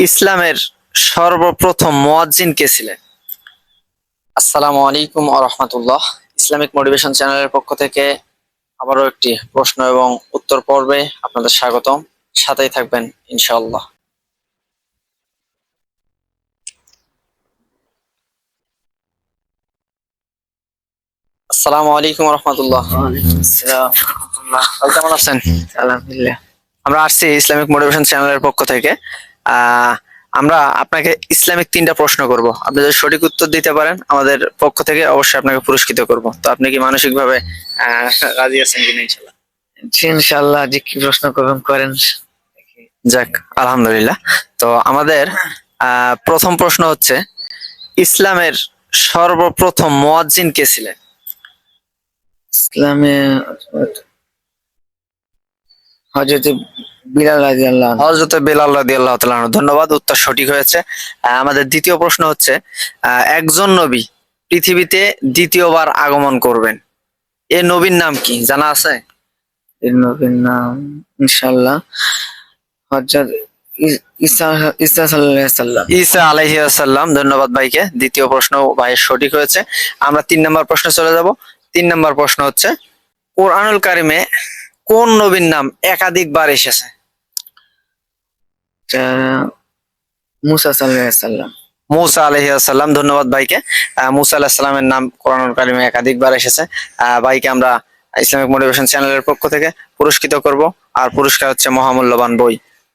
ইসলামের সর্বপ্রথম মুয়াজ্জিন কে ছিলেন? আসসালামু আলাইকুম ওয়া রাহমাতুল্লাহ। ইসলামিক মোটিভেশন চ্যানেলের পক্ষ থেকে আবারও একটি প্রশ্ন এবং উত্তর পর্বে আপনাদের স্বাগতম। সাথেই থাকবেন ইনশাআল্লাহ। আসসালামু আলাইকুম ওয়া রাহমাতুল্লাহ। ওয়ালাইকুম আসসালাম রাহমাতুল্লাহ। কেমন আছেন? আলহামদুলিল্লাহ। আমরা আসছি ইসলামিক মোটিভেশন চ্যানেলের পক্ষ থেকে। আমরা আপনাকে ইসলামিক 3টা প্রশ্ন করব। আপনি যদি সঠিক উত্তর দিতে পারেন আমাদের পক্ষ থেকে অবশ্যই আপনাকে পুরস্কৃত করব। তো আপনি কি মানসিকভাবে রাজি আছেন কিনা ইনশাআল্লাহ? জি ইনশাআল্লাহ, যে কি প্রশ্ন করবেন করেন। যাক, আলহামদুলিল্লাহ। তো আমাদের প্রথম প্রশ্ন হচ্ছে, ইসলামের সর্বপ্রথম মুয়াজ্জিন কে ছিলেন? ইসলামে হযরত বিলাল রাদিয়াল্লাহু আনহু। হযরত বেলাল রাদিয়াল্লাহু তাআলা আনহু। ধন্যবাদ, উত্তর সঠিক হয়েছে। আমাদের দ্বিতীয় প্রশ্ন হচ্ছে, একজন নবী পৃথিবীতে দ্বিতীয়বার আগমন করবেন, এ নবীর নাম কি জানা আছে? এর নবীর নাম ইনশাআল্লাহ হযরত ঈসা ঈসা সাল্লাল্লাহু আলাইহি সাল্লাম। ঈসা আলাইহিস সালাম। ধন্যবাদ ভাইকে, দ্বিতীয় প্রশ্ন ভাইয়ের সঠিক হয়েছে। আমরা 3 নম্বর প্রশ্নে চলে যাব। 3 নম্বর প্রশ্ন হচ্ছে, কোরআনুল কারিমে কোন নবীর নাম একাধিকবার এসেছে? এটা মুসা সাল্লাল্লাহু আলাইহি সাল্লাম। মুসা আলাইহিস সালাম। ধন্যবাদ ভাইকে। মুসা আলাইহিস সালামের নাম কোরআনুল কারিমে একাধিকবার এসেছে। ভাইকে আমরা ইসলামিক মোটিভেশন চ্যানেলের পক্ষ থেকে পুরস্কৃত করব, আর পুরস্কার হচ্ছে মহামূল্যবান বই।